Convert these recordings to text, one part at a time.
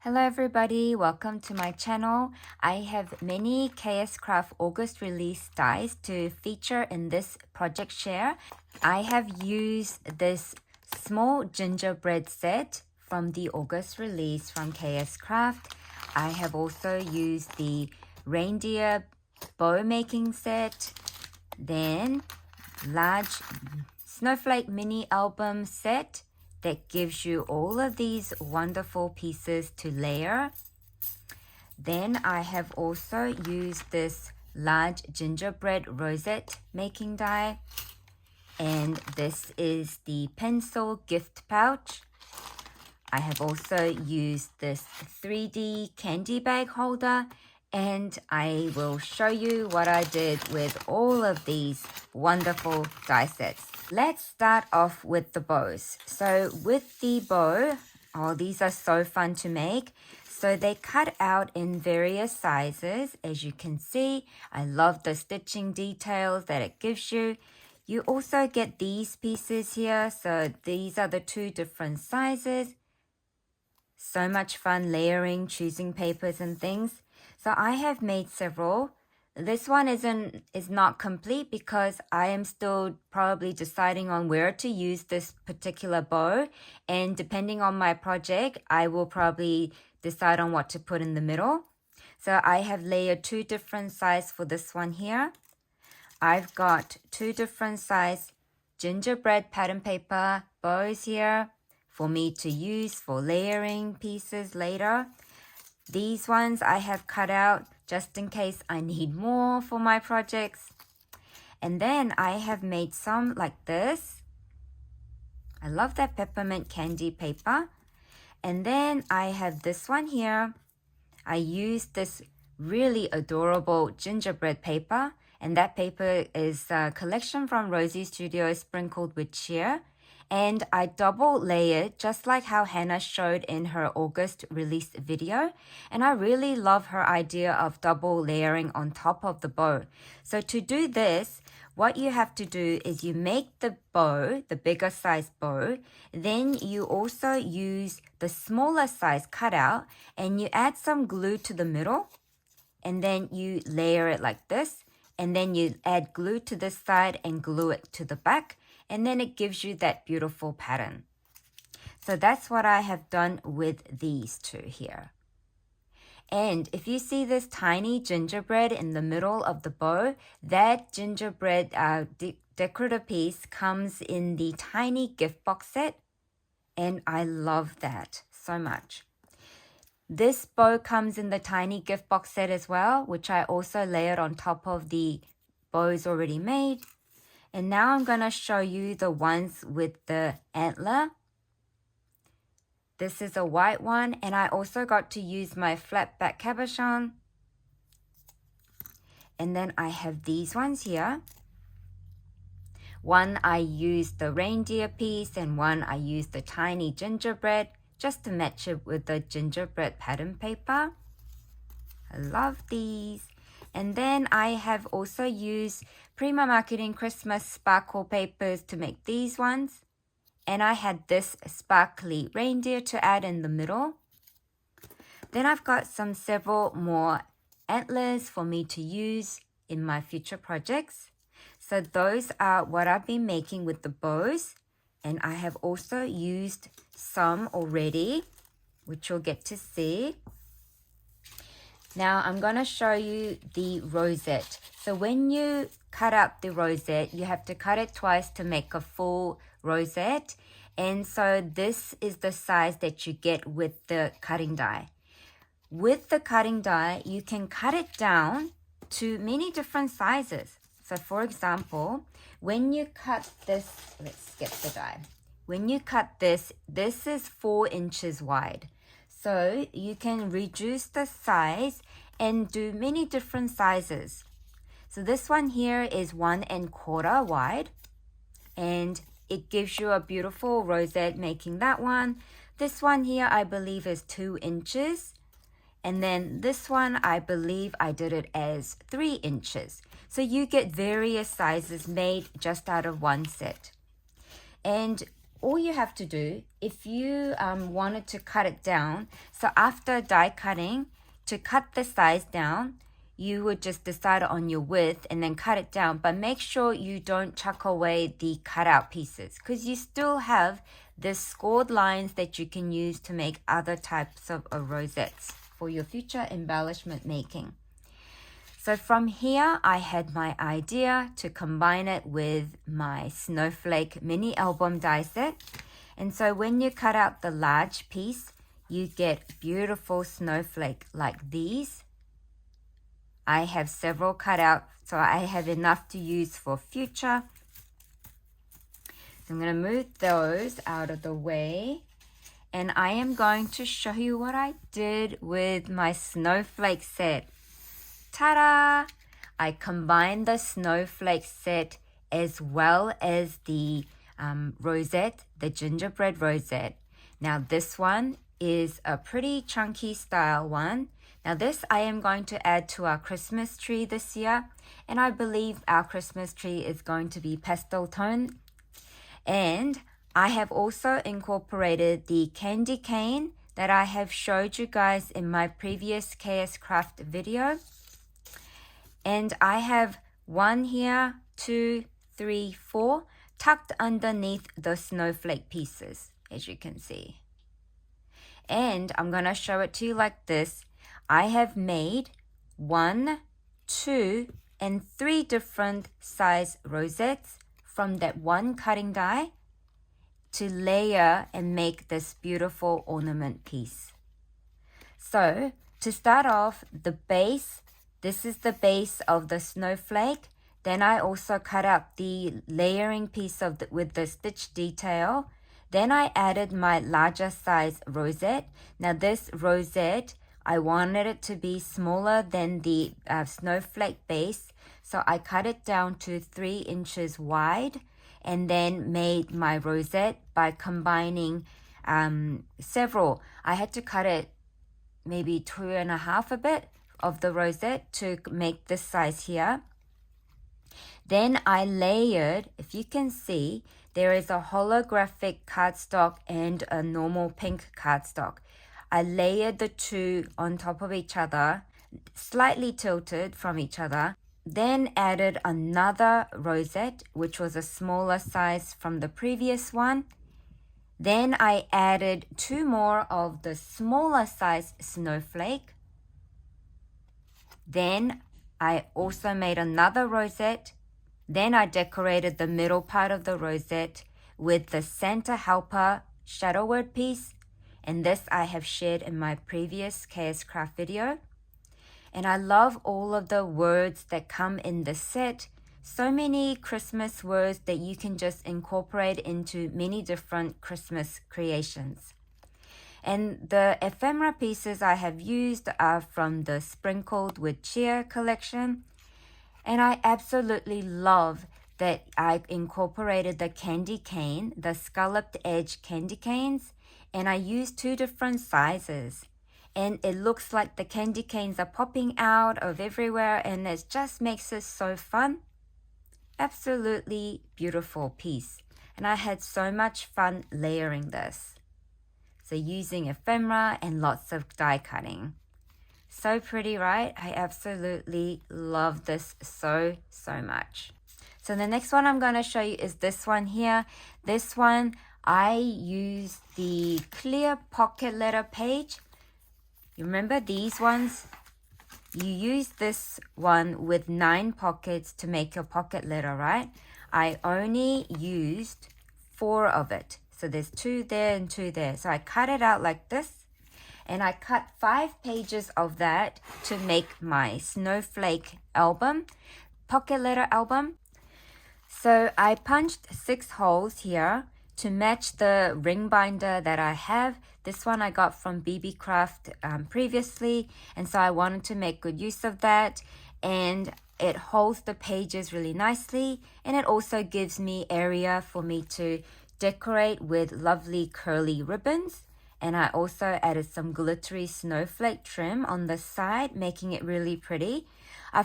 Hello everybody, welcome to my channel. I have many Kscraft August release dies to feature in this project share. I have used this small gingerbread set from the August release from Kscraft. I have also used the Reindeer bow making set, then large Snowflake mini album set that gives you all of these wonderful pieces to layer. Then I have also used this large gingerbread rosette making die. And this is the pencil gift pouch. I have also used this 3D candy bag holder, and I will show you what I did with all of these wonderful die sets. Let's start off with the bows. So with the bow, these are so fun to make. So they cut out in various sizes. As you can see, I love the stitching details that it gives you. You also get these pieces here. So these are the two different sizes. So much fun layering, choosing papers and things. So I have made several. This one is not complete because I am still probably deciding on where to use this particular bow. And depending on my project, I will probably decide on what to put in the middle. So I have layered two different sizes for this one here. I've got two different size gingerbread pattern paper bows here for me to use for layering pieces later. These ones I have cut out just in case I need more for my projects. And then I have made some like this. I love that peppermint candy paper. And then I have this one here. I used this really adorable gingerbread paper. And that paper is a collection from Rosie Studio sprinkled with cheer. And I double layered just like how Hannah showed in her August release video. And I really love her idea of double layering on top of the bow. So to do this, what you have to do is you make the bow, the bigger size bow, then you also use the smaller size cutout and you add some glue to the middle and then you layer it like this. And then you add glue to this side and glue it to the back. And then it gives you that beautiful pattern. So that's what I have done with these two here. And if you see this tiny gingerbread in the middle of the bow, that gingerbread decorative piece comes in the tiny gift box set. And I love that so much. This bow comes in the tiny gift box set as well, which I also layered on top of the bows already made. And now I'm going to show you the ones with the antler. This is a white one, and I also got to use my flat back cabochon. And then I have these ones here. One I used the reindeer piece, and one I used the tiny gingerbread, just to match it with the gingerbread pattern paper. I love these. And then I have also used Prima Marketing Christmas sparkle papers to make these ones. And I had this sparkly reindeer to add in the middle. Then I've got several more antlers for me to use in my future projects. So those are what I've been making with the bows. And I have also used some already, which you'll get to see. Now I'm going to show you the rosette. So when you cut out the rosette, you have to cut it twice to make a full rosette. And so this is the size that you get with the cutting die. With the cutting die, you can cut it down to many different sizes. So for example, when you cut this, let's get the die. When you cut this, this is 4 inches wide. So you can reduce the size and do many different sizes. So this one here is 1 1/4 wide. And it gives you a beautiful rosette making that one. This one here I believe is 2 inches. And then this one I believe I did it as 3 inches. So you get various sizes made just out of one set. And all you have to do, if you wanted to cut it down, so after die cutting, to cut the size down, you would just decide on your width and then cut it down. But make sure you don't chuck away the cutout pieces, because you still have the scored lines that you can use to make other types of rosettes for your future embellishment making. So from here, I had my idea to combine it with my Snowflake mini album die set. And so when you cut out the large piece, you get beautiful snowflake like these. I have several cut out, so I have enough to use for future. So I'm going to move those out of the way. And I am going to show you what I did with my snowflake set. Ta-da! I combined the snowflake set as well as the rosette, the gingerbread rosette. Now this one is a pretty chunky style one. Now this I am going to add to our Christmas tree this year. And I believe our Christmas tree is going to be pastel tone. And I have also incorporated the candy cane that I have showed you guys in my previous Kscraft video. And I have 1 here, 2, 3, 4 tucked underneath the snowflake pieces, as you can see. And I'm going to show it to you like this. I have made 1, 2, and 3 different size rosettes from that one cutting die to layer and make this beautiful ornament piece. So to start off, the base, this is the base of the snowflake. Then I also cut out the layering piece of with the stitch detail. Then I added my larger size rosette. Now this rosette, I wanted it to be smaller than the snowflake base. So I cut it down to 3 inches wide and then made my rosette by combining several. I had to cut it maybe 2.5 a bit of the rosette to make this size here. Then I layered, if you can see, there is a holographic cardstock and a normal pink cardstock. I layered the two on top of each other, slightly tilted from each other, then added another rosette, which was a smaller size from the previous one. Then I added 2 more of the smaller size snowflake. Then I also made another rosette. Then I decorated the middle part of the rosette with the Santa Helper shadow word piece. And this I have shared in my previous Kscraft video. And I love all of the words that come in the set. So many Christmas words that you can just incorporate into many different Christmas creations. And the ephemera pieces I have used are from the Sprinkled with Cheer collection. And I absolutely love that I incorporated the candy cane, the scalloped edge candy canes, and I used 2 different sizes. And it looks like the candy canes are popping out of everywhere, and it just makes it so fun. Absolutely beautiful piece. And I had so much fun layering this. So using ephemera and lots of die cutting. So pretty, right? I absolutely love this so much. So the next one I'm going to show you is this one here. This one, I used the clear pocket letter page. You remember these ones? You use this one with 9 pockets to make your pocket letter, right? I only used 4 of it. So there's 2 there and 2 there. So I cut it out like this. And I cut 5 pages of that to make my snowflake album, pocket letter album. So I punched 6 holes here to match the ring binder that I have. This one I got from BB Craft previously, and so I wanted to make good use of that. And it holds the pages really nicely, and it also gives me area for me to decorate with lovely curly ribbons. And I also added some glittery snowflake trim on the side, making it really pretty.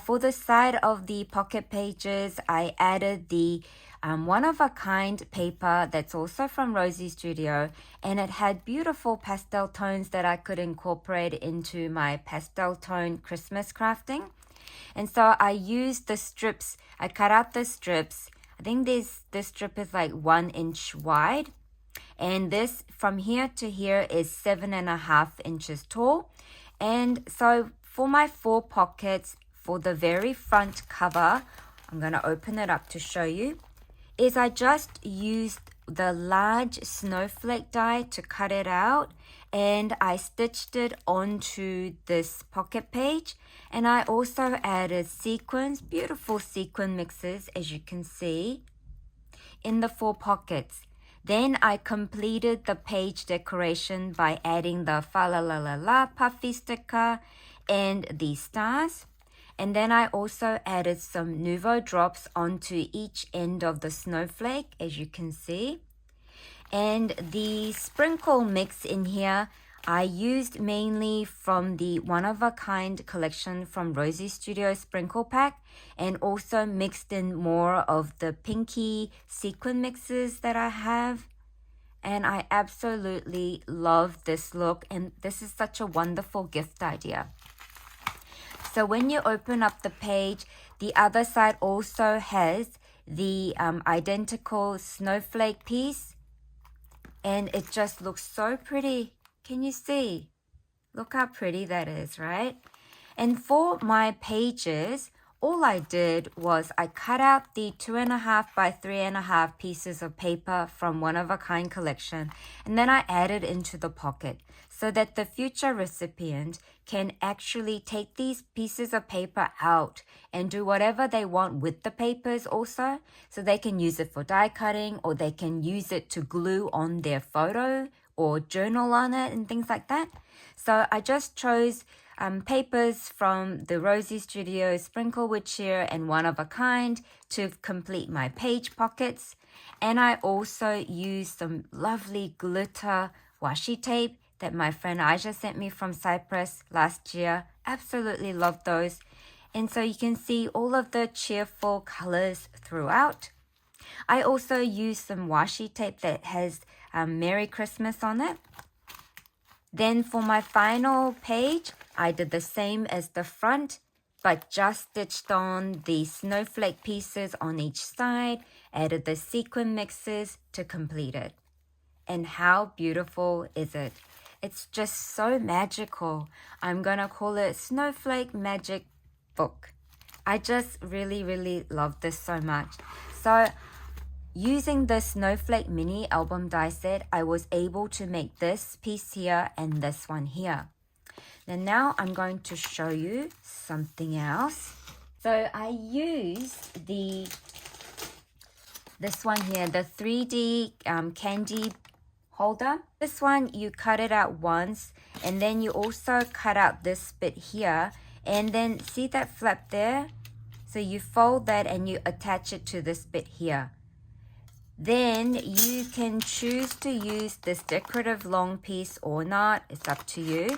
For the side of the pocket pages, I added the one-of-a-kind paper that's also from Rosie Studio, and it had beautiful pastel tones that I could incorporate into my pastel tone Christmas crafting. And so I used the strips, I cut out the strips. I think this strip is like 1 inch wide. And this from here to here is 7.5 inches tall. And so for my 4 pockets, for the very front cover, I'm going to open it up to show you, is I just used the large snowflake die to cut it out, and I stitched it onto this pocket page. And I also added sequins, beautiful sequin mixes, as you can see, in the 4 pockets. Then I completed the page decoration by adding the fa la la la la puffy sticker and the stars. And then I also added some Nuvo drops onto each end of the snowflake, as you can see. And the sprinkle mix in here, I used mainly from the one-of-a-kind collection from Rosie Studio Sprinkle Pack, and also mixed in more of the pinky sequin mixes that I have. And I absolutely love this look, and this is such a wonderful gift idea. So when you open up the page, the other side also has the identical snowflake piece, and it just looks so pretty. Can you see? Look how pretty that is, right? And for my pages, all I did was I cut out the 2.5 by 3.5 pieces of paper from one-of-a-kind collection, and then I added into the pocket so that the future recipient can actually take these pieces of paper out and do whatever they want with the papers also. So they can use it for die cutting, or they can use it to glue on their photo or journal on it and things like that. So I just chose papers from the Rosie Studio Sprinkle with Cheer and one-of-a-kind to complete my page pockets. And I also used some lovely glitter washi tape that my friend Aja sent me from Cyprus last year. Absolutely love those. And so you can see all of the cheerful colors throughout. I also used some washi tape that has Merry Christmas on it. Then for my final page, I did the same as the front, but just stitched on the snowflake pieces on each side, added the sequin mixes to complete it. And how beautiful is it? It's just so magical. I'm gonna call it Snowflake Magic Book. I just really, really love this so much. So using the Snowflake mini album die set, I was able to make this piece here and this one here. And now I'm going to show you something else. So I used this one here, the 3D candy holder. This one, you cut it out once, and then you also cut out this bit here, and then see that flap there? So you fold that and you attach it to this bit here. Then you can choose to use this decorative long piece or not, it's up to you.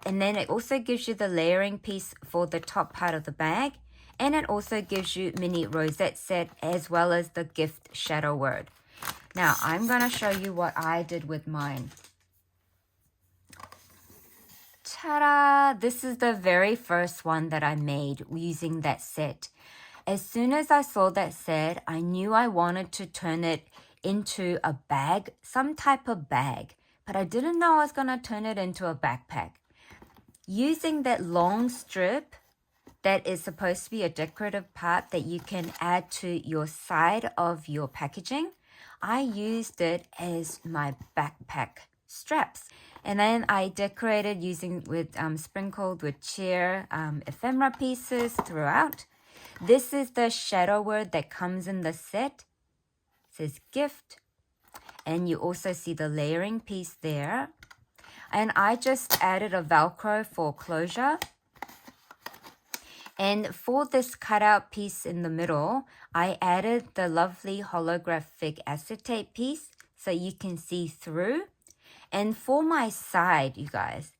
And then it also gives you the layering piece for the top part of the bag, and it also gives you mini rosette set as well as the gift shadow word. Now I'm gonna show you what I did with mine. Ta-da! This is the very first one that I made using that set. As soon as I saw that set, I knew I wanted to turn it into a bag, some type of bag, but I didn't know I was gonna turn it into a backpack. Using that long strip that is supposed to be a decorative part that you can add to your side of your packaging, I used it as my backpack straps. And then I decorated sprinkled with cheer ephemera pieces throughout. This is the shadow word that comes in the set. It says gift. And you also see the layering piece there. And I just added a Velcro for closure. And for this cutout piece in the middle, I added the lovely holographic acetate piece so you can see through. And for my side, you guys,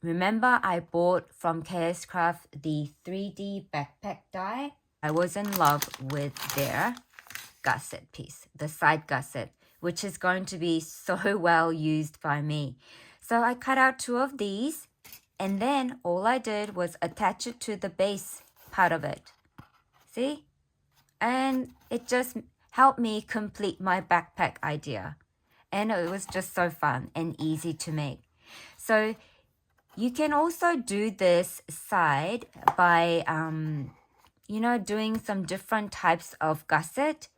remember I bought from Kscraft the 3D backpack die? I was in love with their gusset piece, the side gusset, which is going to be so well used by me. So I cut out 2 of these, and then all I did was attach it to the base part of it. See? And it just helped me complete my backpack idea. And it was just so fun and easy to make. So you can also do this side by, doing some different types of gusset.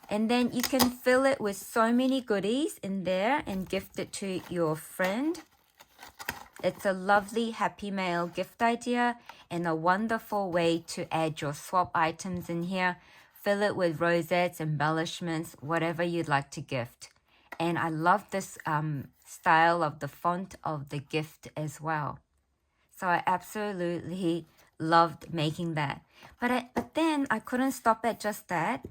And then you can fill it with so many goodies in there and gift it to your friend. It's a lovely Happy Mail gift idea and a wonderful way to add your swap items in here. Fill it with rosettes, embellishments, whatever you'd like to gift. And I love this style of the font of the gift as well. So I absolutely loved making that. But then I couldn't stop at just that.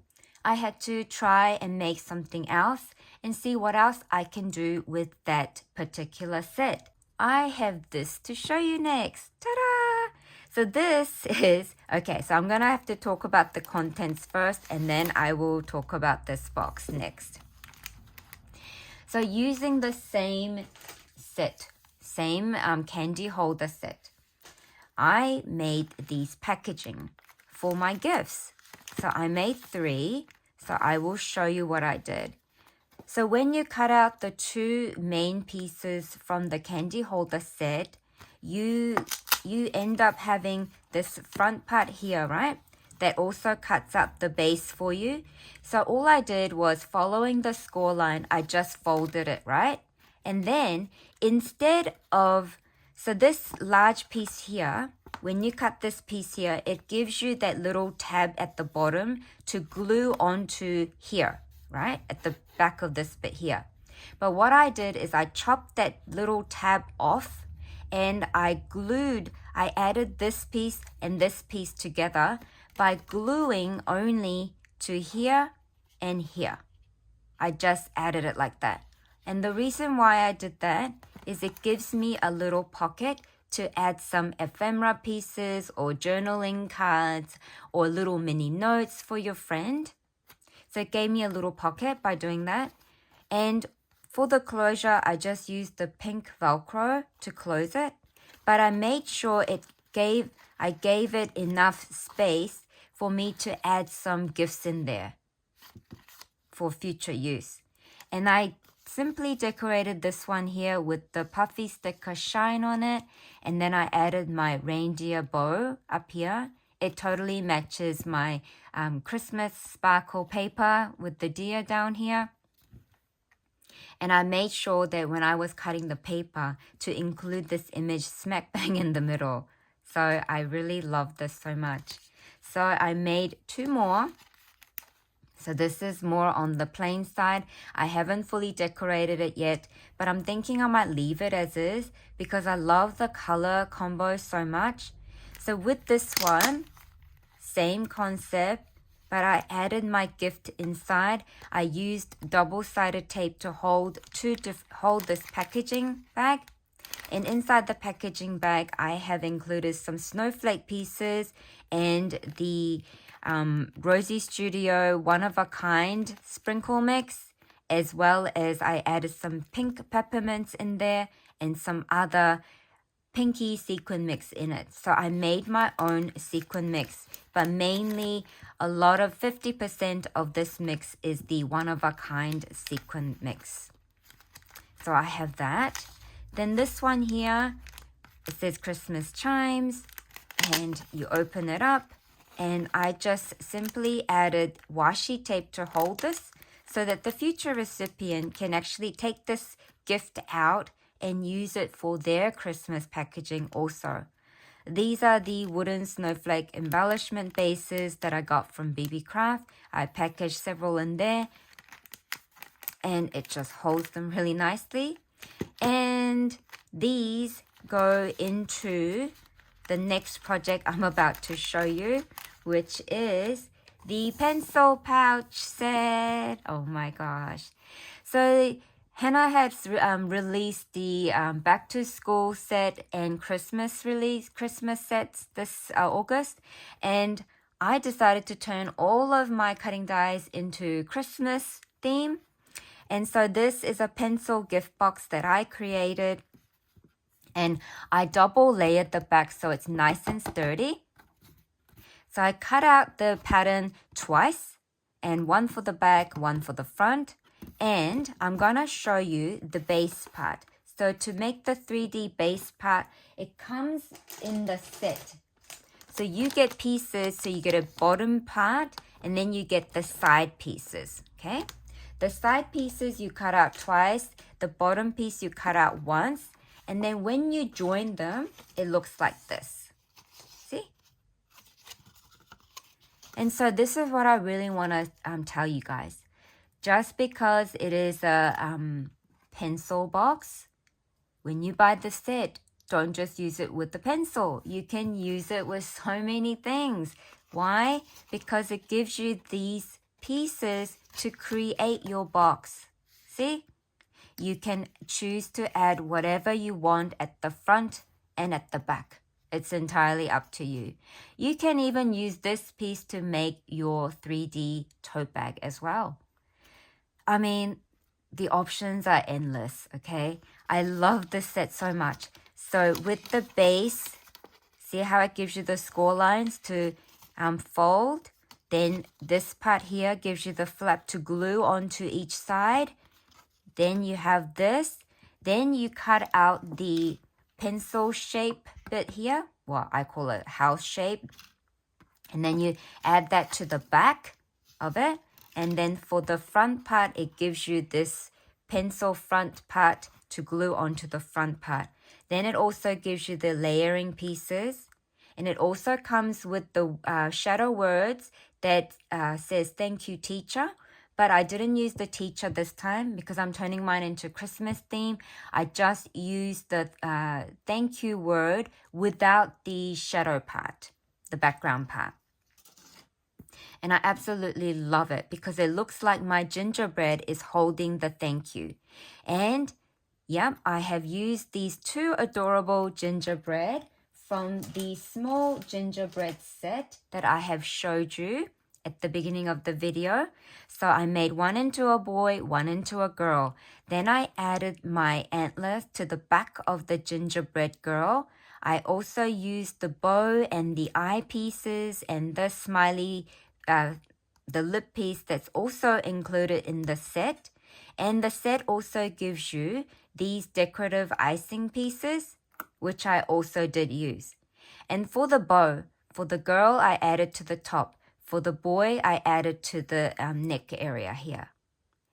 I had to try and make something else and see what else I can do with that particular set. I have this to show you next. Ta-da! So this is, okay, so I'm going to have to talk about the contents first, and then I will talk about this box next. So using the same set, same candy holder set, I made these packaging for my gifts. So I made 3. So I will show you what I did. So when you cut out the 2 main pieces from the candy holder set, you end up having this front part here, right? That also cuts up the base for you. So all I did was, following the score line, I just folded it, right? And then instead of, so this large piece here, when you cut this piece here, it gives you that little tab at the bottom to glue onto here, right? At the back of this bit here. But what I did is I chopped that little tab off and I added this piece and this piece together by gluing only to here and here. I just added it like that. And the reason why I did that is it gives me a little pocket to add some ephemera pieces or journaling cards or little mini notes for your friend. So it gave me a little pocket by doing that. And for the closure, I just used the pink Velcro to close it. But I made sure I gave it enough space for me to add some gifts in there for future use. And I simply decorated this one here with the puffy sticker shine on it, and then I added my reindeer bow up here. It totally matches my Christmas sparkle paper with the deer down here. And I made sure that when I was cutting the paper to include this image smack bang in the middle. So I really love this so much. So I made 2 more. So this is more on the plain side. I haven't fully decorated it yet, but I'm thinking I might leave it as is because I love the color combo so much. So with this one, same concept, but I added my gift inside. I used double-sided tape to hold this packaging bag. And inside the packaging bag, I have included some snowflake pieces and the Rosie Studio one-of-a-kind sprinkle mix, as well as I added some pink peppermints in there and some other pinky sequin mix in it. So I made my own sequin mix, but mainly a lot of 50% of this mix is the one-of-a-kind sequin mix. So I have that. Then this one here, it says Christmas chimes, and you open it up. And I just simply added washi tape to hold this so that the future recipient can actually take this gift out and use it for their Christmas packaging also. These are the wooden snowflake embellishment bases that I got from BB Craft. I packaged several in there and it just holds them really nicely. And these go into the next project I'm about to show you, which is the pencil pouch set. Oh my gosh. So Hannah had released the back to school set and Christmas sets this August, and I decided to turn all of my cutting dies into Christmas theme. And so this is a pencil gift box that I created, and I double layered the back so it's nice and sturdy. So I cut out the pattern twice, and one for the back, one for the front. And I'm gonna show you the base part. So to make the 3D base part, it comes in the set. So you get pieces, so you get a bottom part, and then you get the side pieces, okay? The side pieces you cut out twice, the bottom piece you cut out once, and then when you join them, it looks like this. See? And so this is what I really want to tell you guys. Just because it is a pencil box, when you buy the set, don't just use it with the pencil. You can use it with so many things. Why? Because it gives you these pieces to create your box. See? You can choose to add whatever you want at the front and at the back. It's entirely up to you. You can even use this piece to make your 3D tote bag as well. I mean, the options are endless, okay? I love this set so much. So with the base, see how it gives you the score lines to fold? Then this part here gives you the flap to glue onto each side. Then you have this. Then you cut out the pencil shape bit here. Well, I call it house shape. And then you add that to the back of it. And then for the front part, it gives you this pencil front part to glue onto the front part. Then it also gives you the layering pieces. And it also comes with the shadow words that says, "Thank you, teacher." But I didn't use the teacher this time because I'm turning mine into Christmas theme. I just used the thank you word without the shadow part, the background part. And I absolutely love it because it looks like my gingerbread is holding the thank you. And yeah, I have used these two adorable gingerbread from the small gingerbread set that I have showed you at the beginning of the video. So I made one into a boy, one into a girl. Then I added my antlers to the back of the gingerbread girl. I also used the bow and the eye pieces and the smiley, the lip piece that's also included in the set. And the set also gives you these decorative icing pieces, which I also did use. And for the bow, for the girl, I added to the top. For the boy, I added to the neck area here.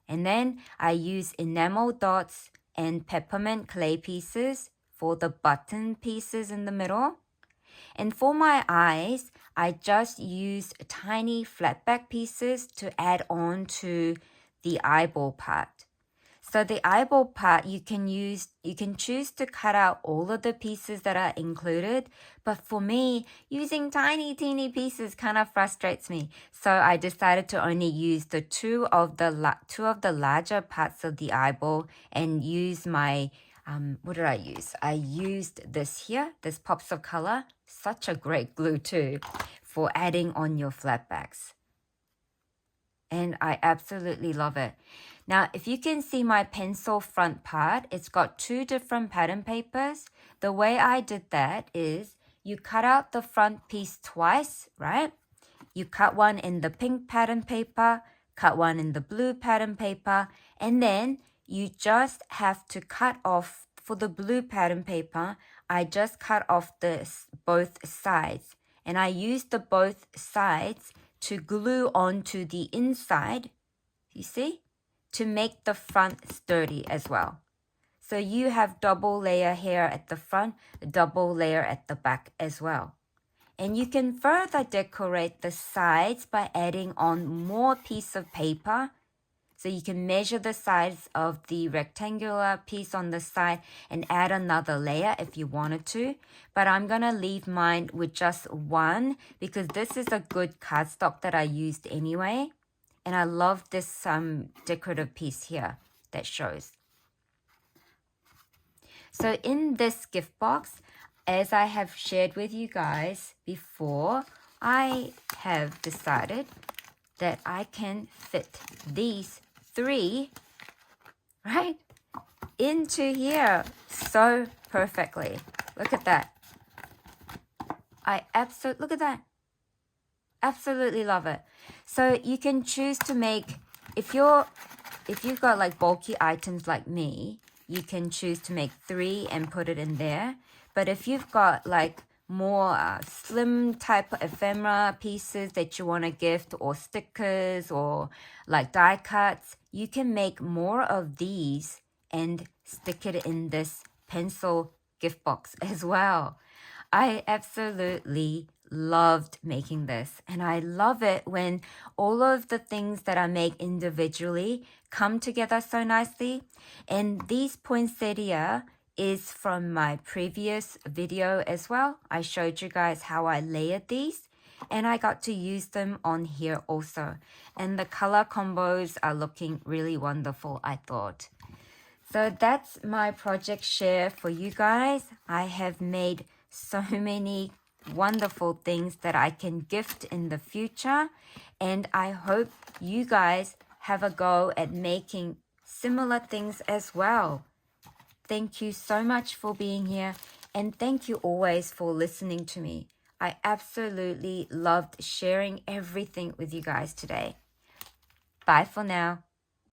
And then I use enamel dots and peppermint clay pieces for the button pieces in the middle. And for my eyes, I just used tiny flatback pieces to add on to the eyeball part. So the eyeball part, you can choose to cut out all of the pieces that are included. But for me, using tiny, teeny pieces kind of frustrates me. So I decided to only use the two of the larger parts of the eyeball and use my, what did I use? I used this here, this Pops of Color. Such a great glue too for adding on your flatbacks. And I absolutely love it. Now, if you can see my pencil front part, it's got two different pattern papers. The way I did that is you cut out the front piece twice, right? You cut one in the pink pattern paper, cut one in the blue pattern paper, and then you just have to cut off, for the blue pattern paper, I just cut off both sides. And I used the both sides to glue onto the inside, you see, to make the front sturdy as well. So you have double layer here at the front, double layer at the back as well. And you can further decorate the sides by adding on more piece of paper. So you can measure the size of the rectangular piece on the side and add another layer if you wanted to. But I'm going to leave mine with just one because this is a good cardstock that I used anyway. And I love this decorative piece here that shows. So in this gift box, as I have shared with you guys before, I have decided that I can fit these 3, right, into here so perfectly. Look at that. Look at that. Absolutely love it. So you can choose to make, if you've got like bulky items like me, you can choose to make 3 and put it in there. But if you've got like more slim type ephemera pieces that you want to gift, or stickers, or like die cuts, you can make more of these and stick it in this pencil gift box as well. I absolutely loved making this, and I love it when all of the things that I make individually come together so nicely. And these poinsettia is from my previous video as well. I showed you guys how I layered these, and I got to use them on here also. And the color combos are looking really wonderful, I thought. So that's my project share for you guys. I have made so many wonderful things that I can gift in the future, and I hope you guys have a go at making similar things as well. Thank you so much for being here, and thank you always for listening to me. I absolutely loved sharing everything with you guys today. Bye for now.